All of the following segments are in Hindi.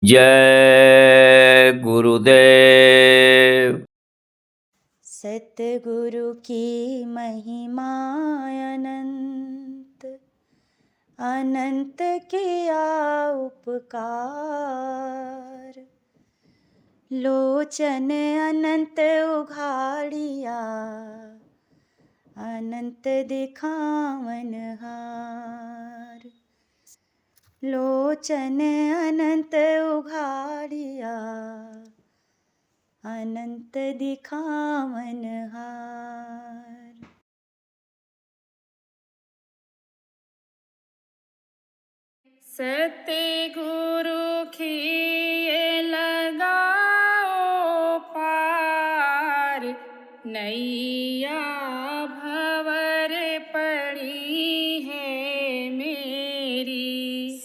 जय गुरुदेव। सतगुरु की महिमा अनंत, अनंत किया उपकार। लोचन अनंत उघाड़िया, अनंत दिखावन हार। लोचन अनंत उघाड़िया, अनंत दिखावन हार। सतगुरु खिए लगाओ पार, नैया भंवर पड़ी है मेरी।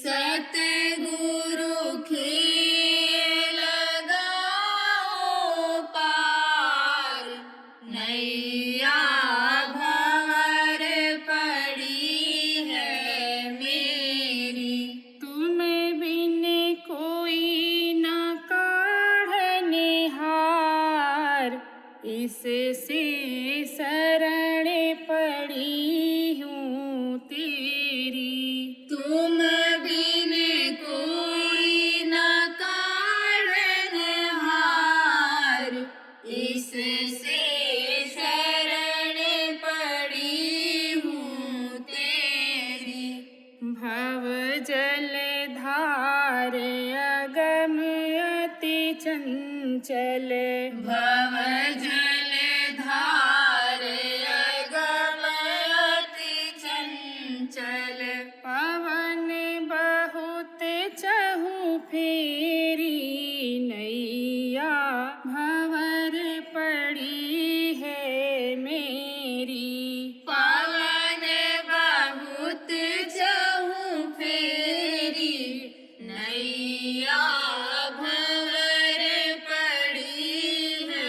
सतगुरु खिए लगाओ पार, नैया भंवर पड़ी है मेरी। तुम बिन कोई न काढ़निहार, इससे शरण पड़ी हूँ तेरी। तुम बिन कोई न काढ़निहार, इससे शरण पड़ी हूँ तेरी। भव जल धार अगम अति चंचल, भव जल धार अगम अति चंचल। पवन बहुत चहु फेरी, नैया भंवर पड़ी है मेरी। पवन बहुत चहु फेरी, नैया भंवर पड़ी है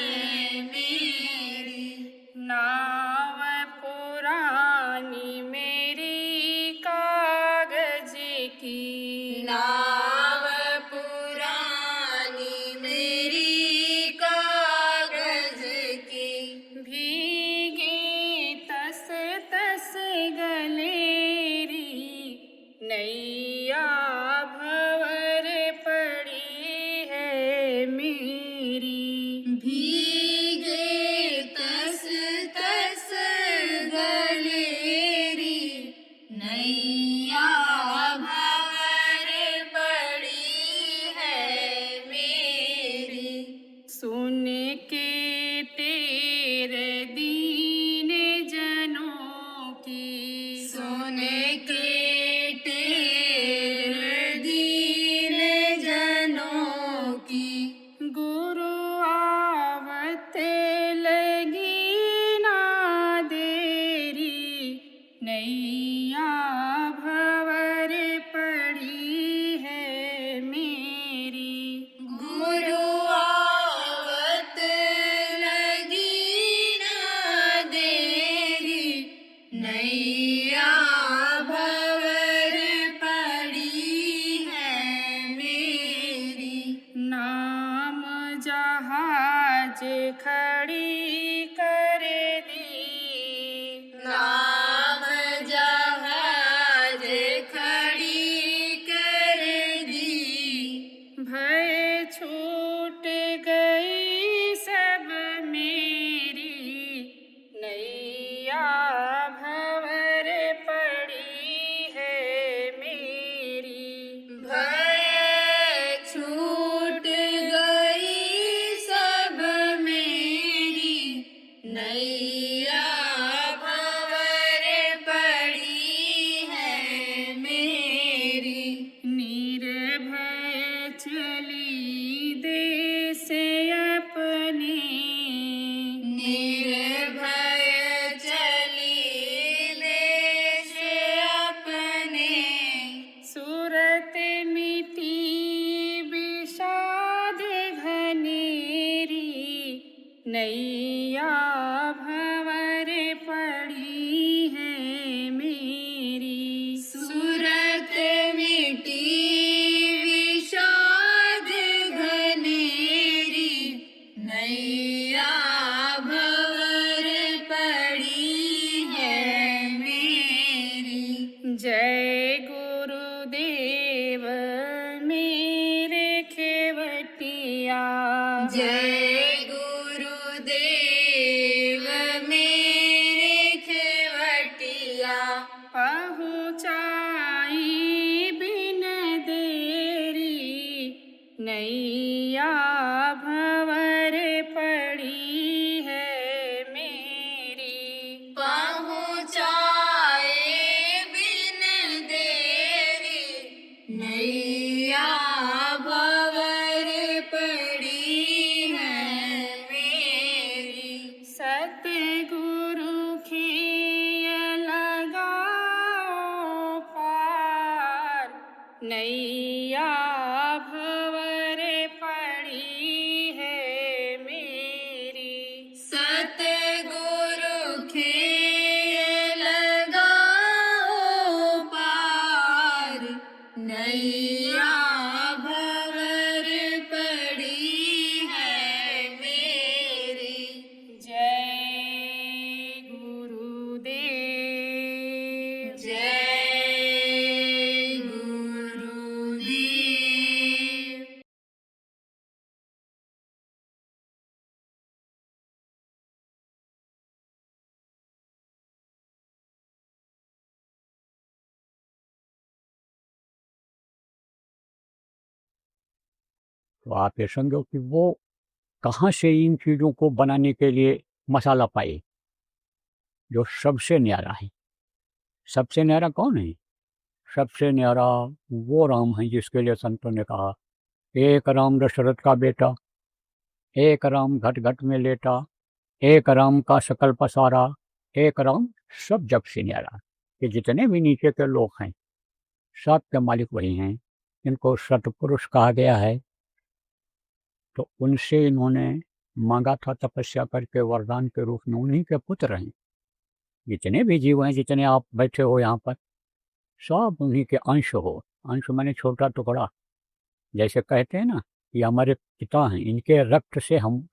मेरी। नाव पुरानी मेरी कागज की, नाव पुरानी मेरी कागज की। भीगी तस तस गलेरी, नैया भंवर पड़ी है मेरी। भीगे तस तस गलेरी, नैया भंवर पड़ी है मेरी। सुन के टेर दीन जनों की, सुन के टेर दीन जनों की। गुरु आवत लगी ना देरी, नैया भंवर पड़ी है मेरी। गुरु आवत लगी ना देरी, नैया भंवर पड़ी है मेरी। नाम जहाज खड़ी कर दी, नाम जहाज खड़ी कर दी। भय छूट गई सब मेरी, नैया भंवर दिया। पहुँचाई बिन देरी नैया भंवर पड़ी है मेरी। पहुँचाए बिन देरी नैया भंवर पड़ी है मेरी। सतगुरु खिय लगाओ पार नैया भंवर पड़ी है मेरी। सतगुरु खेल लगाओ पार नैया भंवर पड़ी है मेरी। जय गुरुदेव। जय गुरुदेव। तो आप ये समझो कि वो कहाँ से इन चीज़ों को बनाने के लिए मसाला पाए जो सबसे न्यारा है। सबसे न्यारा कौन है? सबसे न्यारा वो राम है जिसके लिए संतों ने कहा, एक राम दशरथ का बेटा, एक राम घट घट में लेटा, एक राम का सकल पसारा, एक राम सब जग से न्यारा। कि जितने भी नीचे के लोग हैं सब के मालिक वही हैं, इनको सतपुरुष कहा गया है। तो उनसे इन्होंने मांगा था तपस्या करके वरदान के रूप में, उन्हीं के पुत्र हैं। जितने भी जीव हैं, जितने आप बैठे हो यहाँ पर, सब उन्हीं के अंश हो। अंश माने छोटा टुकड़ा। जैसे कहते हैं ना कि हमारे पिता हैं, इनके रक्त से हम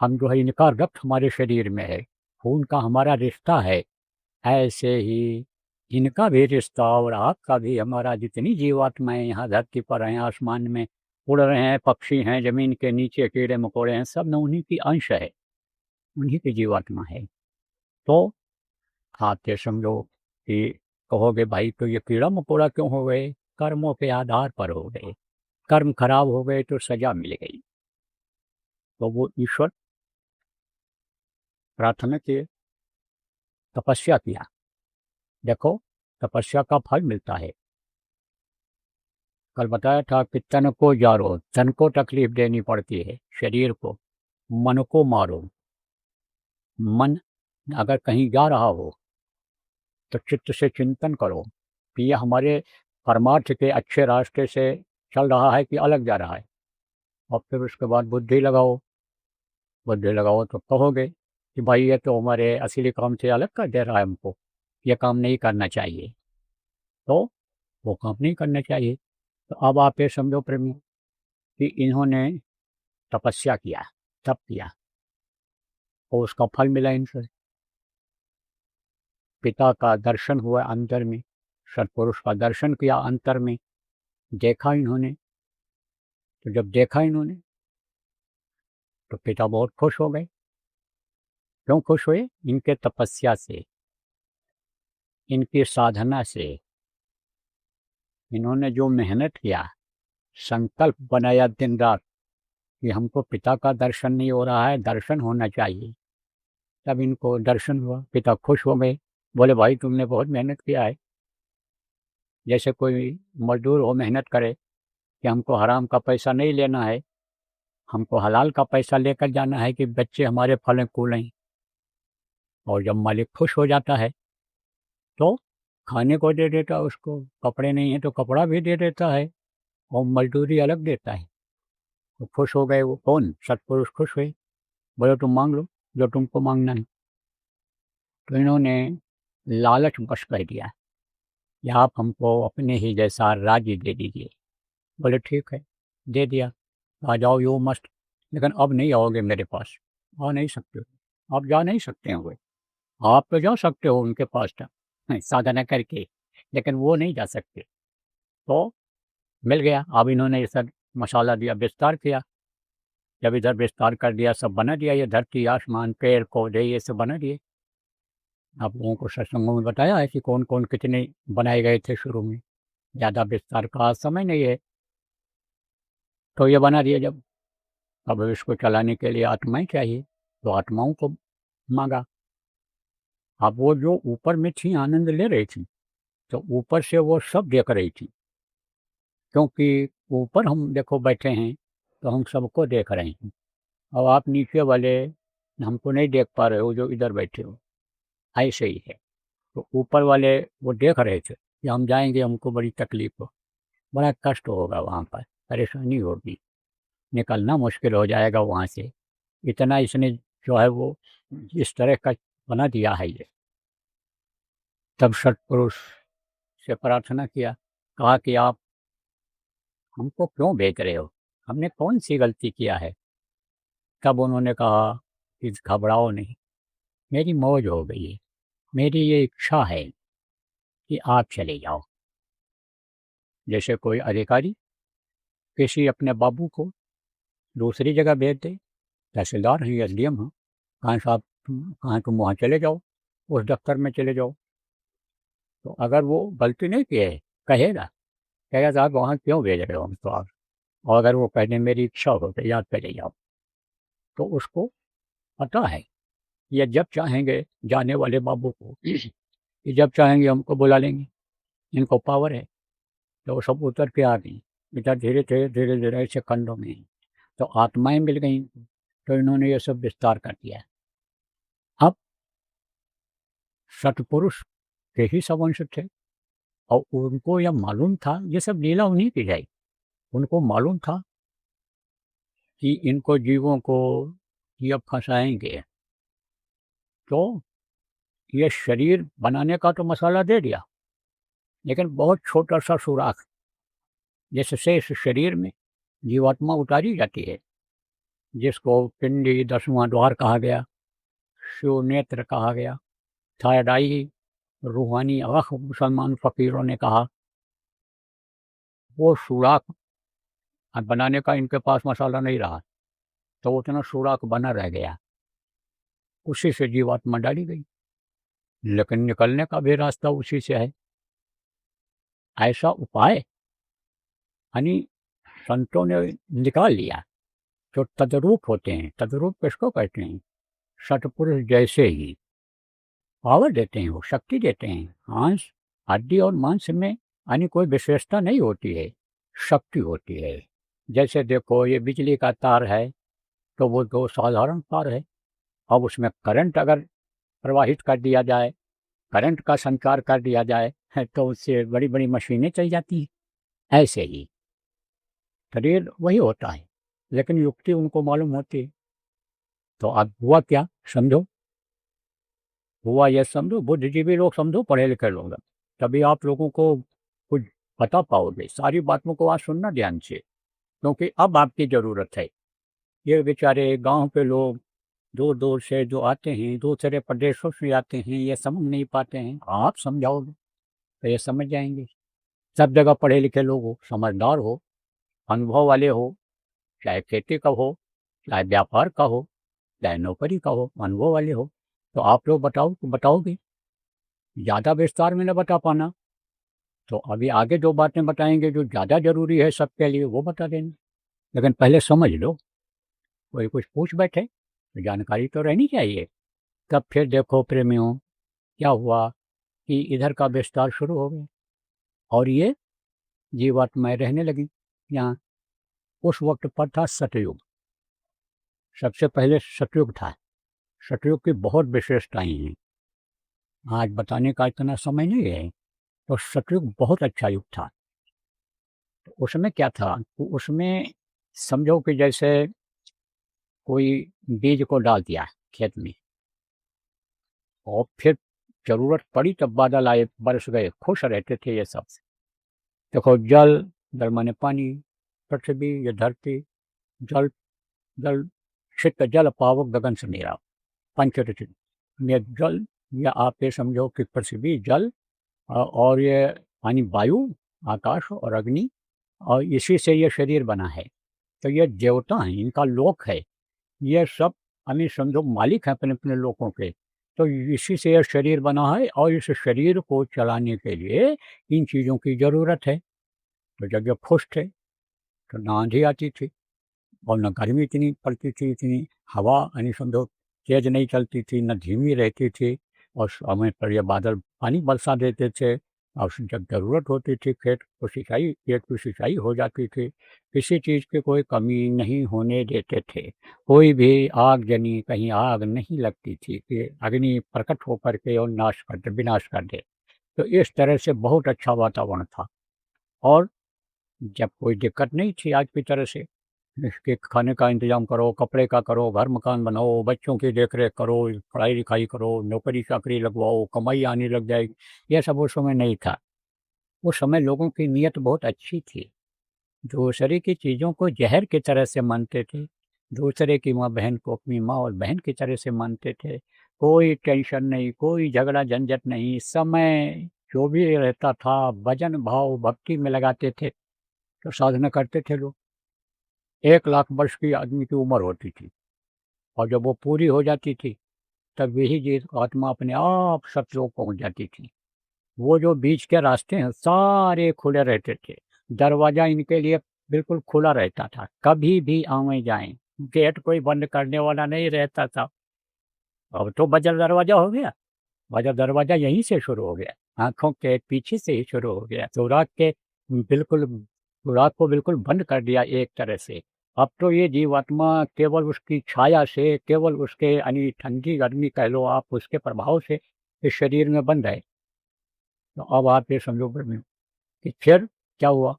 जो है, इनका रक्त हमारे शरीर में है, खून का हमारा रिश्ता है। ऐसे ही इनका भी रिश्ता और आपका भी, हमारा जितनी जीवात्माएं यहाँ धरती पर हैं, आसमान में उड़ रहे हैं, पक्षी हैं, जमीन के नीचे कीड़े मकोड़े हैं, सब न उन्हीं की अंश है, उन्हीं की जीवात्मा है। तो आप ये समझो कि कहोगे भाई तो ये कीड़ा मकोड़ा क्यों हो गए? कर्मों के आधार पर हो गए। कर्म खराब हो गए तो सजा मिल गई। तो वो ईश्वर प्रार्थना किए, तपस्या किया। देखो तपस्या का फल मिलता है। कल बताया था कि तन को जारो, तन को तकलीफ देनी पड़ती है, शरीर को, मन को मारो। मन अगर कहीं जा रहा हो तो चित्त से चिंतन करो कि यह हमारे परमार्थ के अच्छे रास्ते से चल रहा है कि अलग जा रहा है। और फिर उसके बाद बुद्धि लगाओ। बुद्धि लगाओ तो कहोगे कि भाई ये तो हमारे असली काम से अलग कर दे रहा है, हमको ये काम नहीं करना चाहिए, तो वो काम नहीं करना चाहिए। तो अब आप ये समझो प्रेमी कि इन्होंने तपस्या किया, तप किया और उसका फल मिला इनसे। पिता का दर्शन हुआ अंतर में, सत्पुरुष का दर्शन किया अंतर में, देखा इन्होंने। तो जब देखा इन्होंने तो पिता बहुत खुश हो गए। क्यों खुश हुए? इनके तपस्या से, इनकी साधना से। इन्होंने जो मेहनत किया, संकल्प बनाया दिन रात कि हमको पिता का दर्शन नहीं हो रहा है, दर्शन होना चाहिए। तब इनको दर्शन हुआ, पिता खुश हो गए, बोले भाई तुमने बहुत मेहनत किया है। जैसे कोई मजदूर हो मेहनत करे कि हमको हराम का पैसा नहीं लेना है, हमको हलाल का पैसा लेकर जाना है कि बच्चे हमारे फलें फूलें। और जब मालिक खुश हो जाता है तो खाने को दे देता है उसको, कपड़े नहीं है तो कपड़ा भी दे देता है और मजदूरी अलग देता है। तो खुश हो गए वो। कौन? सत्पुरुष खुश हुए, बोले तुम मांग लो जो तुमको मांगना है। तो इन्होंने लालच बस कर दिया या आप हमको अपने ही जैसा राज्य दे दीजिए। बोले ठीक है, दे दिया, आ जाओ यू मस्त, लेकिन अब नहीं आओगे मेरे पास। आ नहीं सकते हो, आप जा नहीं सकते हो। आप तो जा सकते हो उनके पास साधना करके, लेकिन वो नहीं जा सकते। तो मिल गया। अब इन्होंने ये सब मसाला दिया, विस्तार किया। जब इधर विस्तार कर दिया, सब बना दिया, ये धरती आसमान पेड़ पौधे ये सब बना दिए। आप लोगों को सत्संगों में बताया है कि कौन कौन कितने बनाए गए थे शुरू में, ज़्यादा विस्तार का आज समय नहीं है, तो ये बना दिया जब। अब इसको चलाने के लिए आत्माएं चाहिए, तो आत्माओं को मांगा। अब वो जो ऊपर में थी आनंद ले रही थी, तो ऊपर से वो सब देख रही थी, क्योंकि ऊपर हम देखो बैठे हैं तो हम सबको देख रहे हैं। अब आप नीचे वाले हमको नहीं देख पा रहे हो जो इधर बैठे हो, ऐसे ही है। तो ऊपर वाले वो देख रहे थे कि हम जाएंगे, हमको बड़ी तकलीफ हो, बड़ा कष्ट होगा, वहाँ पर परेशानी होगी, निकलना मुश्किल हो जाएगा वहाँ से। इतना इसने जो है वो इस तरह का बना दिया है ये। तब सत्पुरुष से प्रार्थना किया, कहा कि आप हमको क्यों भेज रहे हो, हमने कौन सी गलती किया है। तब उन्होंने कहा कि घबराओ नहीं, मेरी मौज हो गई है, मेरी ये इच्छा है कि आप चले जाओ। जैसे कोई अधिकारी किसी अपने बाबू को दूसरी जगह भेज दे, तहसीलदार हैं, एसडीएम हैं, कहाँ साहब कहाँ तुम वहाँ चले जाओ, उस दफ्तर में चले जाओ। तो अगर वो गलती नहीं की है, कहेगा साहब वहाँ क्यों भेज रहे हो हम तो आप, और अगर वो कहने मेरी इच्छा हो तो याद चले जाओ, तो उसको पता है ये जब चाहेंगे जाने वाले बाबू को कि जब चाहेंगे हमको बुला लेंगे, इनको पावर है। तो वो सब उतर के आ गई इधर, धीरे धीरे धीरे धीरे ऐसे खंडों में। तो आत्माएं मिल गई, तो इन्होंने ये सब विस्तार कर दिया। अब सतपुरुष के ही सब अंश थे, और उनको यह मालूम था, ये सब लीला उन्हीं की है। उनको मालूम था कि इनको जीवों को ये अब फंसाएंगे, तो ये शरीर बनाने का तो मसाला दे दिया, लेकिन बहुत छोटा सा सुराख, जिससे इस शरीर में जीवात्मा उतारी जाती है, जिसको पिंडी 10वां द्वार कहा गया, शिव नेत्र कहा गया, थर्ड आई, रूहानी आँख मुसलमान फ़कीरों ने कहा। वो सुराख अब बनाने का इनके पास मसाला नहीं रहा, तो उतना सुराख बना रह गया, उसी से जीवात्मा डाली गई, लेकिन निकलने का भी रास्ता उसी से है। ऐसा उपाय यानी संतों ने निकाल लिया। जो तद्रूप होते हैं, तद्रूप किसको कहते हैं, सतपुरुष जैसे ही पावर देते हैं, वो शक्ति देते हैं। मांस, हड्डी और मांस में यानी कोई विशेषता नहीं होती है, शक्ति होती है। जैसे देखो ये बिजली का तार है, तो वो दो साधारण तार है, अब उसमें करंट अगर प्रवाहित कर दिया जाए, करंट का संचार कर दिया जाए, तो उससे बड़ी बड़ी मशीनें चल जाती हैं। ऐसे ही शरीर वही होता है, लेकिन युक्ति उनको मालूम होती है। तो अब हुआ क्या समझो, हुआ यह समझो, बुद्धिजीवी लोग समझो, पढ़े लिखे लोग, तभी आप लोगों को कुछ बता पाओगे। सारी बातों को आज सुनना ध्यान से, क्योंकि अब आपकी ज़रूरत है। ये बेचारे गांव पे लोग दूर दूर से जो आते हैं, दूसरे प्रदेशों से आते हैं, ये समझ नहीं पाते हैं, आप समझाओगे तो ये समझ जाएंगे। सब जगह पढ़े लिखे लोग हो, समझदार हो, अनुभव वाले हो, चाहे खेती का हो, चाहे व्यापार का हो, चाहे नौकरी का हो, अनुभव वाले हो, तो आप लोग बताओगे। ज़्यादा विस्तार में न बता पाना, तो अभी आगे जो बातें बताएंगे जो ज़्यादा ज़रूरी है सबके लिए, वो बता देना। लेकिन पहले समझ लो, कोई कुछ पूछ बैठे तो जानकारी तो रहनी चाहिए। तब फिर देखो प्रेमियों, क्या हुआ कि इधर का विस्तार शुरू हो गया, और ये जीवात्माएं रहने लगी यहाँ। उस वक्त पर था सतयुग, सबसे पहले सतयुग था। सतयुग की बहुत विशेषताएं हैं, आज बताने का इतना समय नहीं है। तो सतयुग बहुत अच्छा युग था। तो उसमें क्या था, तो उसमें समझो कि जैसे कोई बीज को डाल दिया खेत में, और फिर ज़रूरत पड़ी तब बादल आए, बरस गए, खुश रहते थे ये सब। देखो जल, जल माने पानी, पृथ्वी ये धरती, जल, जल शीत जल पावक गगन समीरा, पंचरत्न में जल, या आप ये समझो कि पृथ्वी जल, और ये यानी वायु, आकाश और अग्नि, और इसी से ये शरीर बना है। तो ये देवता हैं, इनका लोक है, ये सब हमें समझो मालिक हैं अपने अपने लोकों के। तो इसी से यह शरीर बना है और इस शरीर को चलाने के लिए इन चीज़ों की ज़रूरत है। तो जब ये खुश थे तो ना आंधी आती थी और न गर्मी इतनी पड़ती थी, इतनी हवा यानी समझो तेज नहीं चलती थी, न धीमी रहती थी, और समय पर ये बादल पानी बरसा देते थे, और जब ज़रूरत होती थी खेत की सिंचाई हो जाती थी। किसी चीज़ की कोई कमी नहीं होने देते थे। कोई भी आगजनी कहीं आग नहीं लगती थी कि अग्नि प्रकट होकर के और विनाश कर दे। तो इस तरह से बहुत अच्छा वातावरण था, और जब कोई दिक्कत नहीं थी आज की तरह से। इसके खाने का इंतज़ाम करो, कपड़े का करो, घर मकान बनाओ, बच्चों की देख-रेख करो, पढ़ाई लिखाई करो, नौकरी-चाकरी लगवाओ, कमाई आने लग जाएगी। ये सब उस समय नहीं था। उस समय लोगों की नीयत बहुत अच्छी थी। दूसरे की चीज़ों को ज़हर की तरह से मानते थे। दूसरे की माँ बहन को अपनी माँ और बहन की तरह से मानते थे। कोई टेंशन नहीं, कोई झगड़ा झंझट नहीं। समय जो भी रहता था भजन भाव भक्ति में लगाते थे, तो साधना करते थे लोग। 1 लाख वर्ष की आदमी की उम्र होती थी, और जब वो पूरी हो जाती थी तब यही जीव आत्मा अपने आप सतलोक पहुँच जाती थी। वो जो बीच के रास्ते हैं सारे खुले रहते थे। दरवाज़ा इनके लिए बिल्कुल खुला रहता था, कभी भी आवें जाएँ। गेट कोई बंद करने वाला नहीं रहता था। अब तो बजर दरवाज़ा हो गया। बजर दरवाज़ा यहीं से शुरू हो गया, आँखों के पीछे से ही शुरू हो गया। सुराग को बिल्कुल बंद कर दिया एक तरह से। अब तो ये जीवात्मा केवल उसकी छाया से, केवल उसके यानी ठंडी गर्मी कह लो आप, उसके प्रभाव से इस शरीर में बंध है। तो अब आप ये समझो कि फिर क्या हुआ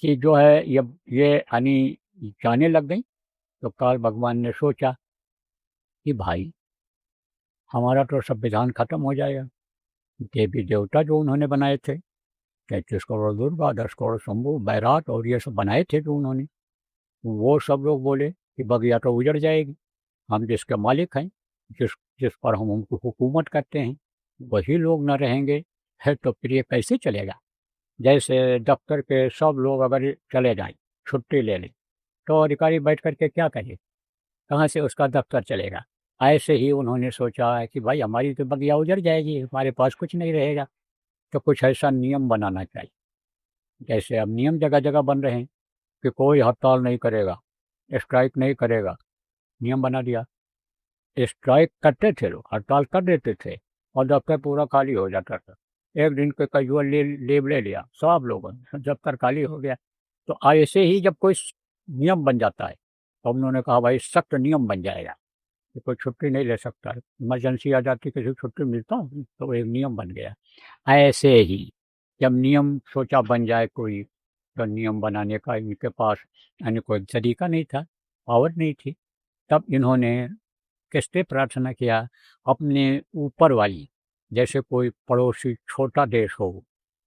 कि जो है ये यानी जाने लग गई। तो काल भगवान ने सोचा कि भाई हमारा तो संविधान खत्म हो जाएगा। देवी देवता जो उन्होंने बनाए थे, 33 करोड़ दुर्गा, 10 करोड़ शंभू, बैराट और ये सब बनाए थे जो उन्होंने, वो सब लोग बोले कि बगिया तो उजड़ जाएगी। हम जिसके मालिक हैं, जिस जिस पर हम उनको हुकूमत करते हैं, वही लोग न रहेंगे है तो फिर ये कैसे चलेगा। जैसे दफ्तर के सब लोग अगर चले जाएं, छुट्टी ले लें, तो अधिकारी बैठ कर के क्या करे, कहाँ से उसका दफ्तर चलेगा। ऐसे ही उन्होंने सोचा है कि भाई हमारी तो बगिया उजड़ जाएगी, हमारे पास कुछ नहीं रहेगा, तो कुछ ऐसा नियम बनाना चाहिए। जैसे अब नियम जगह जगह बन रहे हैं कि कोई हड़ताल नहीं करेगा, स्ट्राइक नहीं करेगा। नियम बना दिया, स्ट्राइक करते थे लोग, हड़ताल कर देते थे, और दफ्तर पूरा खाली हो जाता था। एक दिन के कैजुअल लीव ले लिया सब लोगों ने, दफ्तर खाली हो गया। तो ऐसे ही जब कोई नियम बन जाता है, तो उन्होंने कहा भाई सख्त नियम बन जाएगा कि कोई छुट्टी नहीं ले सकता है। इमरजेंसी आ जाती, किसी को छुट्टी मिलता, तो एक नियम बन गया। ऐसे ही जब नियम सोचा बन जाए कोई, तो नियम बनाने का इनके पास यानी कोई तरीका नहीं था, पावर नहीं थी। तब इन्होंने किससे प्रार्थना किया, अपने ऊपर वाली, जैसे कोई पड़ोसी छोटा देश हो,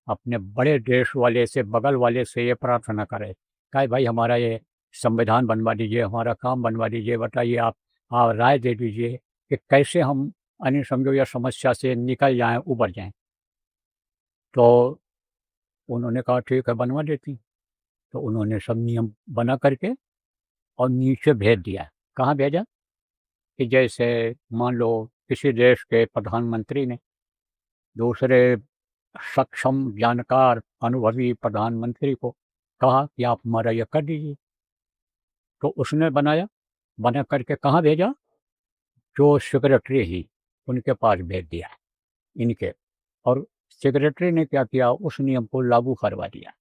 अपने बड़े देश वाले से, बगल वाले से ये प्रार्थना करे, कहे भाई हमारा ये संविधान बनवा दीजिए, हमारा काम बनवा दीजिए, बताइए आप राय दे दीजिए कि कैसे हम यानी समझो यह समस्या से निकल जाएं, उबर जाएं। तो उन्होंने कहा ठीक है बनवा देती। तो उन्होंने सब नियम बना करके और नीचे भेज दिया। कहाँ भेजा कि जैसे मान लो किसी देश के प्रधानमंत्री ने दूसरे सक्षम जानकार अनुभवी प्रधानमंत्री को कहा कि आप हमारा यह कर दीजिए, तो उसने बना करके कहाँ भेजा, जो सेक्रेटरी ही उनके पास भेज दिया इनके, और सेक्रेटरी ने क्या किया, उस नियम को लागू करवा दिया।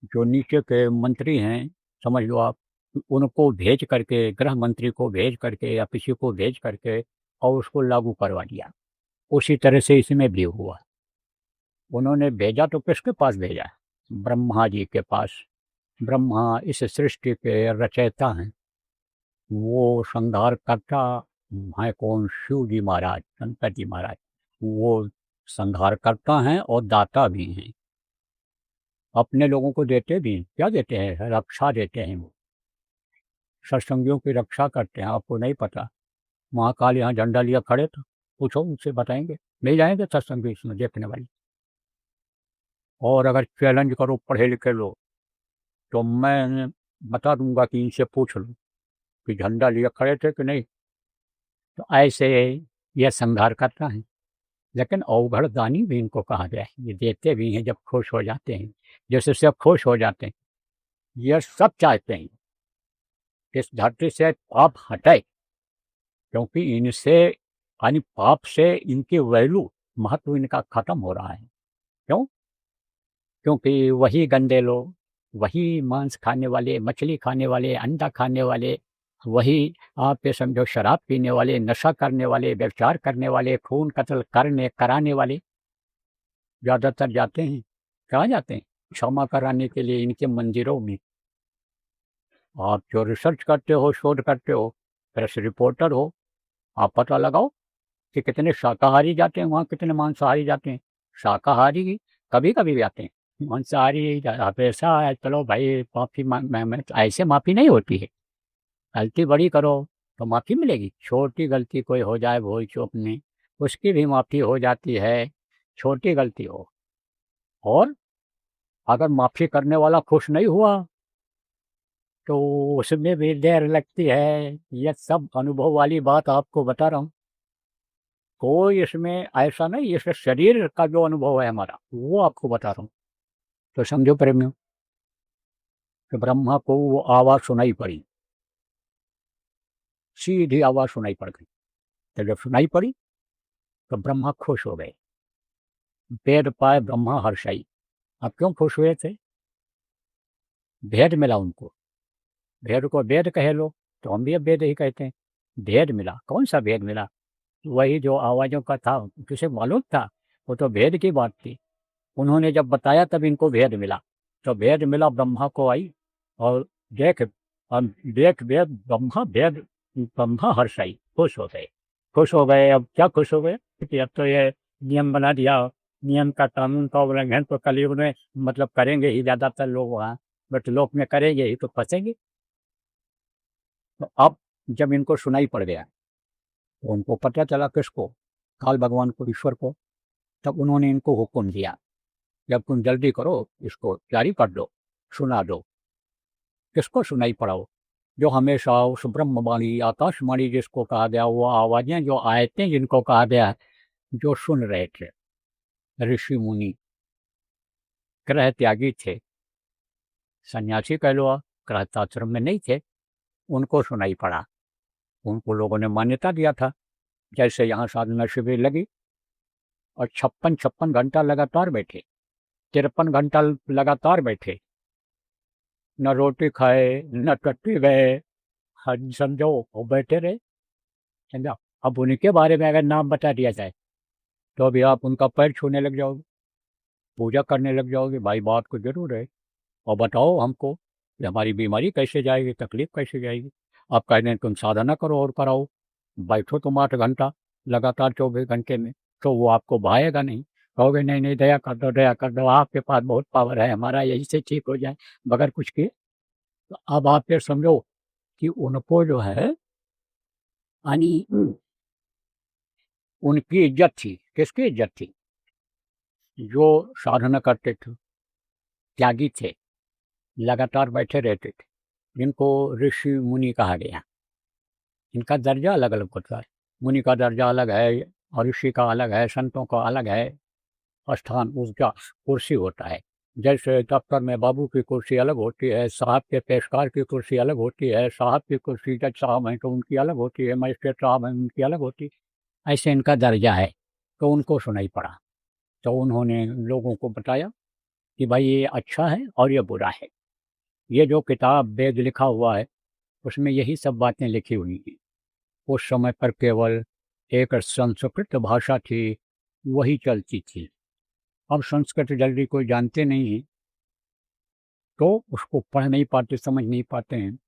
जो नीचे के मंत्री हैं समझ लो आप, उनको भेज करके, गृह मंत्री को भेज करके या किसी को भेज करके और उसको लागू करवा दिया। उसी तरह से इसमें भी हुआ। उन्होंने भेजा तो किसके पास भेजा, ब्रह्मा जी के पास। ब्रह्मा इस सृष्टि के रचयिता हैं, वो संहार करता हैं कौन, शिव जी महाराज, शंकर जी महाराज। वो संहार करता हैं और दाता भी हैं, अपने लोगों को देते भी हैं। क्या देते हैं, रक्षा देते हैं। वो सत्संगियों की रक्षा करते हैं, आपको नहीं पता। महाकाल यहाँ झंडा लिया खड़े थे, पूछो उनसे बताएंगे, मिल जाएंगे सत्संगी इसमें देखने वाले। और अगर चैलेंज करो पढ़े लिखे लोग, तो मैं बता दूंगा कि इनसे पूछ लो कि झंडा लिया खड़े थे कि नहीं। तो ऐसे यह संहार करता है। लेकिन अवघड़ दानी भी इनको कहा गया है। ये देते भी हैं जब खुश हो जाते हैं, जैसे सब खुश हो जाते हैं। यह सब चाहते हैं इस धरती से पाप हटे, क्योंकि इनसे यानी पाप से इनकी वैल्यू, महत्व इनका खत्म हो रहा है। क्यों? क्योंकि वही गंदे लोग, वही मांस खाने वाले, मछली खाने वाले, अंडा खाने वाले, वही आप ये समझो शराब पीने वाले, नशा करने वाले, व्यभिचार करने वाले, खून कत्ल कराने वाले ज़्यादातर जाते हैं। कहाँ जाते हैं? क्षमा कराने के लिए इनके मंदिरों में। आप जो रिसर्च करते हो, शोध करते हो, प्रेस रिपोर्टर हो, आप पता लगाओ कि कितने शाकाहारी जाते हैं वहाँ, कितने मांसाहारी जाते हैं। शाकाहारी कभी-कभी भी आते हैं, मांसाहारी आप ऐसा है, चलो भाई माफ़ी मैं ऐसे माफ़ी नहीं होती है। गलती बड़ी करो तो माफ़ी मिलेगी, छोटी गलती कोई हो जाए भूल चूक में, उसकी भी माफ़ी हो जाती है, छोटी गलती हो। और अगर माफ़ी करने वाला खुश नहीं हुआ तो उसमें भी देर लगती है। ये सब अनुभव वाली बात आपको बता रहा हूँ। कोई इसमें ऐसा नहीं, इसमें शरीर का जो अनुभव है हमारा वो आपको बता रहा हूँ। तो समझो प्रेमियों कि ब्रह्मा को वो आवाज़ सुनाई पड़ी, सीधी आवाज़ सुनाई पड़ गई। तो जब सुनाई पड़ी तो ब्रह्मा खुश हो गए। वेद पाए ब्रह्मा हर्षाई। अब क्यों खुश हुए थे? भेद मिला उनको। भेद को वेद कहे लोग, तो हम भी अब वेद ही कहते हैं। भेद मिला। कौन सा भेद मिला? वही जो आवाज़ों का था, किसे मालूम था? वो तो भेद की बात थी। उन्होंने जब बताया तब इनको भेद मिला। तो भेद मिला ब्रह्मा को आई, और देख देख वेद ब्रह्मा हर्षाई, खुश हो गए। खुश हो गए। अब क्या खुश हो गए कि अब तो ये नियम बना दिया, नियम का कानून का उल्लंघन तो कलयुग में मतलब करेंगे ही ज़्यादातर लोग वहाँ, बट लोक में करेंगे ही तो फंसेंगे। तो अब जब इनको सुनाई पड़ गया तो उनको पता चला, किसको? काल भगवान को, ईश्वर को। तब उन्होंने इनको हुक्म दिया कि अब तुम जल्दी करो, इसको जारी कर दो, सुना दो। किसको सुनाई पड़ाओ? जो हमेशा उस ब्रह्मवाणी, आकाशवाणी जिसको कहा गया, वो आवाज़ें, जो आयतें जिनको कहा गया, जो सुन रहे थे ऋषि मुनि, ग्रह त्यागी थे, सन्यासी कह लो, गृहस्थाश्रम में नहीं थे, उनको सुनाई पड़ा। उनको लोगों ने मान्यता दिया था। जैसे यहाँ साधना शिविर लगी और 56 घंटा लगातार बैठे, 53 घंटा लगातार बैठे, न रोटी खाए न टट्टी गए, समझो वो बैठे रहे। समझा? अब उनके बारे में अगर नाम बता दिया जाए तो अभी आप उनका पैर छूने लग जाओगे, पूजा करने लग जाओगे। भाई बात को जरूर है, और बताओ हमको कि हमारी बीमारी कैसे जाएगी, तकलीफ कैसे जाएगी। आप कह दें तुम साधना करो और कराओ, बैठो तुम 8 घंटा लगातार 24 घंटे में, तो वो आपको भाएगा नहीं। कहोगे नहीं नहीं, दया कर दो, दया कर दो, आपके पास बहुत पावर है, हमारा यही से ठीक हो जाए, बगैर कुछ किए। तो अब आप ये समझो कि उनको जो है यानी उनकी इज्जत थी। किसकी इज्जत थी? जो साधना करते थे, त्यागी थे, लगातार बैठे रहते थे, जिनको ऋषि मुनि कहा गया। इनका दर्जा अलग अलग होता है। मुनि का दर्जा अलग है, और ऋषि का अलग है, संतों का अलग है स्थान, उसका कुर्सी होता है। जैसे दफ्तर में बाबू की कुर्सी अलग होती है, साहब के पेशकार की कुर्सी अलग होती है, साहब की कुर्सी जज साहब हैं तो उनकी अलग होती है, मजिस्ट्रेट साहब हैं उनकी अलग होती है। ऐसे इनका दर्जा है। तो उनको सुनाई पड़ा, तो उन्होंने लोगों को बताया कि भाई ये अच्छा है और ये बुरा है। ये जो किताब वेद लिखा हुआ है उसमें यही सब बातें लिखी हुई हैं। उस समय पर केवल एक संस्कृत भाषा थी, वही चलती थी। अब संस्कृत जल्दी कोई जानते नहीं हैं, तो उसको पढ़ नहीं पाते, समझ नहीं पाते हैं।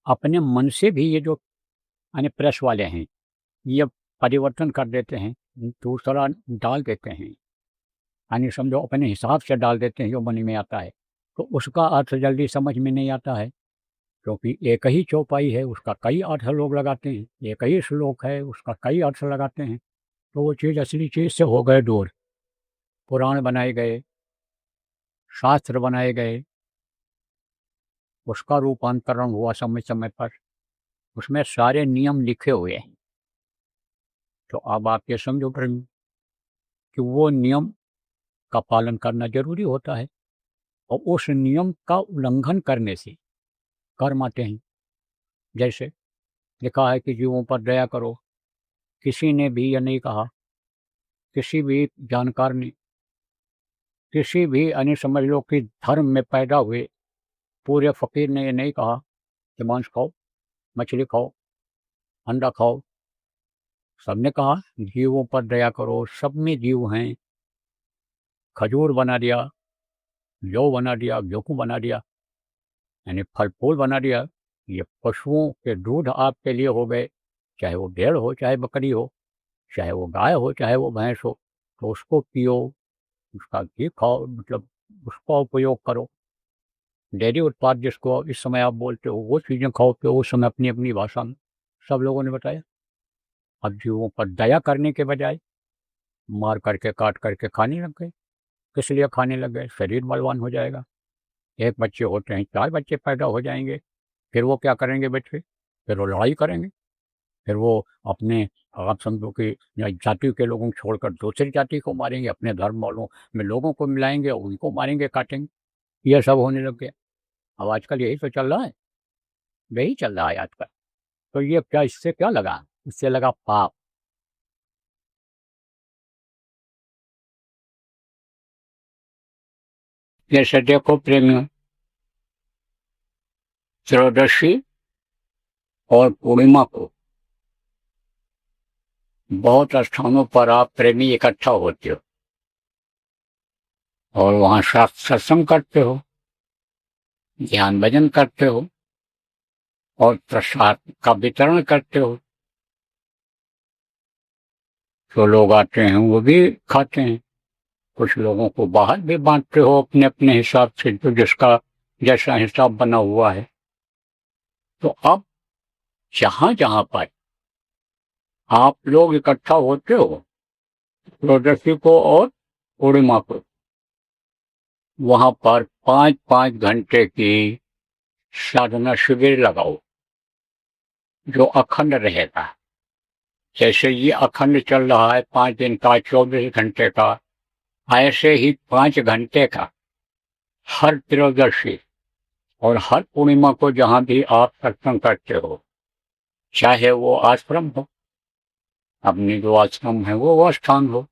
अपने मन से भी ये जो यानी प्रेस वाले हैं, ये परिवर्तन कर देते हैं, दूसरा डाल देते हैं, यानी समझो अपने हिसाब से डाल देते हैं जो मन में आता है। तो उसका अर्थ जल्दी समझ में नहीं आता है, क्योंकि एक ही चौपाई है, उसका कई अर्थ लोग लगाते हैं, एक ही श्लोक है, उसका कई अर्थ लगाते हैं। तो वो चीज़ असली चीज़ से हो गए दूर। पुराण बनाए गए, शास्त्र बनाए गए, उसका रूपांतरण हुआ समय समय पर, उसमें सारे नियम लिखे हुए हैं। तो अब आप ये समझो प्रेमी कि वो नियम का पालन करना जरूरी होता है, और उस नियम का उल्लंघन करने से कर्म आते हैं। जैसे लिखा है कि जीवों पर दया करो, किसी ने भी यह नहीं कहा, किसी भी जानकार ने, किसी भी अन्य समझ लो कि धर्म में पैदा हुए पूरे फकीर ने ये नहीं कहा कि मांस खाओ, मछली खाओ, अंडा खाओ। सबने कहा जीवों पर दया करो। सब में जीव हैं। खजूर बना दिया, जौ बना दिया, गेहूं बना दिया, यानी फल फूल बना दिया। ये पशुओं के दूध आपके लिए हो गए, चाहे वो भेड़ हो, चाहे बकरी हो, चाहे वो गाय हो, चाहे वो भैंस हो, तो उसको पियो, उसका घी खाओ, मतलब उसका उपयोग करो। डेयरी उत्पाद जिसको इस समय आप बोलते हो, वो चीज़ें खाओ पियो। उस समय अपनी अपनी भाषा में सब लोगों ने बताया। अब जीवों पर दया करने के बजाय मार करके काट करके खाने लग गए। किस लिए खाने लग गए? शरीर बलवान हो जाएगा। एक बच्चे होते हैं, 4 बच्चे पैदा हो जाएंगे, फिर वो क्या करेंगे बच्चे? फिर वो लड़ाई करेंगे, फिर वो अपने, आप समझो कि जाति के लोगों को छोड़कर दूसरी जाति को मारेंगे, अपने धर्म वालों में लोगों को मिलाएंगे, उनको मारेंगे, काटेंगे। ये सब होने लग गया। अब आजकल यही तो चल रहा है, यही चल रहा है आजकल। तो ये क्या, इससे क्या लगा? इससे लगा पाप। जैसे देखो प्रेमियों, त्रयोदशी और पूर्णिमा को बहुत स्थानों पर आप प्रेमी इकट्ठा होते हो और वहां सत्संग करते हो, ध्यान भजन करते हो और प्रसाद का वितरण करते हो। जो लोग आते हैं वो भी खाते हैं, कुछ लोगों को बाहर भी बांटते हो अपने अपने हिसाब से, जो जिसका जैसा हिसाब बना हुआ है। तो अब जहां जहां पर आप लोग इकट्ठा होते हो त्रयोदशी को और पूर्णिमा को, वहां पर 5-5 घंटे की साधना शिविर लगाओ जो अखंड रहेगा। जैसे ये अखंड चल रहा है 5 दिन का, 24 घंटे का, ऐसे ही 5 घंटे का हर त्रयोदशी और हर पूर्णिमा को जहां भी आप सत्संग करते हो, चाहे वो आश्रम हो, अपनी जो आश्रम है वो स्थान हो,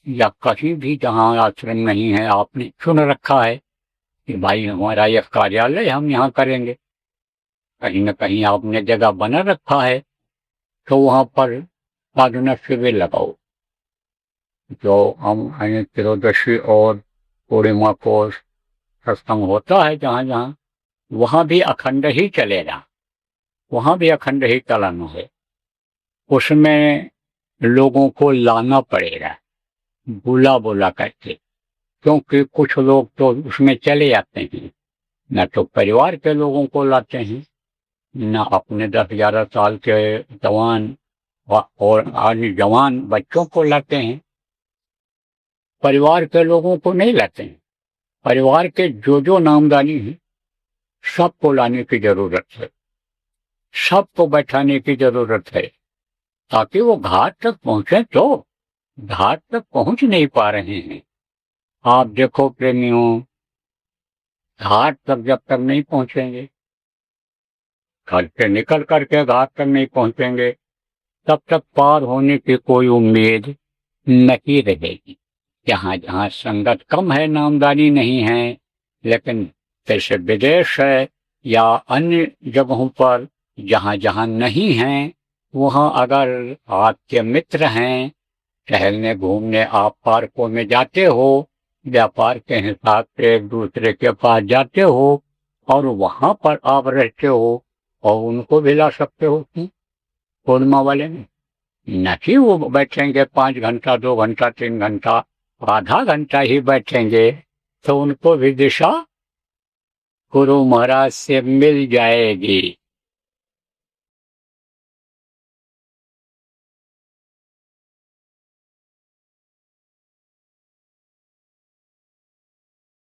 या कहीं भी जहां आश्रम नहीं है, आपने चुन रखा है कि भाई हमारा यह कार्यालय हम यहाँ करेंगे, कहीं न कहीं आपने जगह बना रखा है, तो वहां पर साधना शिविर लगाओ। जो हम त्रयोदशी और पूर्णिमा को सत्संग होता है जहां जहां, वहां भी अखंड ही चलेगा, वहां भी अखंड ही चलाना है। उसमें लोगों को लाना पड़ेगा बुला बुला करके, क्योंकि कुछ लोग तो उसमें चले जाते हैं, न तो परिवार के लोगों को लाते हैं, न अपने 10-11 साल के जवान और अन्य जवान बच्चों को लाते हैं। परिवार के लोगों को नहीं लाते हैं। परिवार के जो नामदानी हैं सबको लाने की जरूरत है, सबको बैठाने की जरूरत है, ताकि वो घाट तक पहुंचे। तो घाट तक पहुंच नहीं पा रहे हैं। आप देखो प्रेमियों, घाट तक जब तक नहीं पहुंचेंगे, घर से निकल करके घाट तक नहीं पहुंचेंगे, तब तक पार होने की कोई उम्मीद नहीं रहेगी। जहां जहां संगत कम है, नामदानी नहीं है, लेकिन जैसे विदेश है या अन्य जगहों पर जहां जहां नहीं है, वहां अगर आपके मित्र हैं, टहलने घूमने आप पार्कों में जाते हो, व्यापार के हिसाब से एक दूसरे के पास जाते हो और वहां पर आप रहते हो, और उनको भी ला सकते हो। पूर्णिमा वाले में न कि वो बैठेंगे 5 घंटा, 2 घंटा, 3 घंटा, आधा घंटा ही बैठेंगे, तो उनको भी दिशा गुरु महाराज से मिल जाएगी।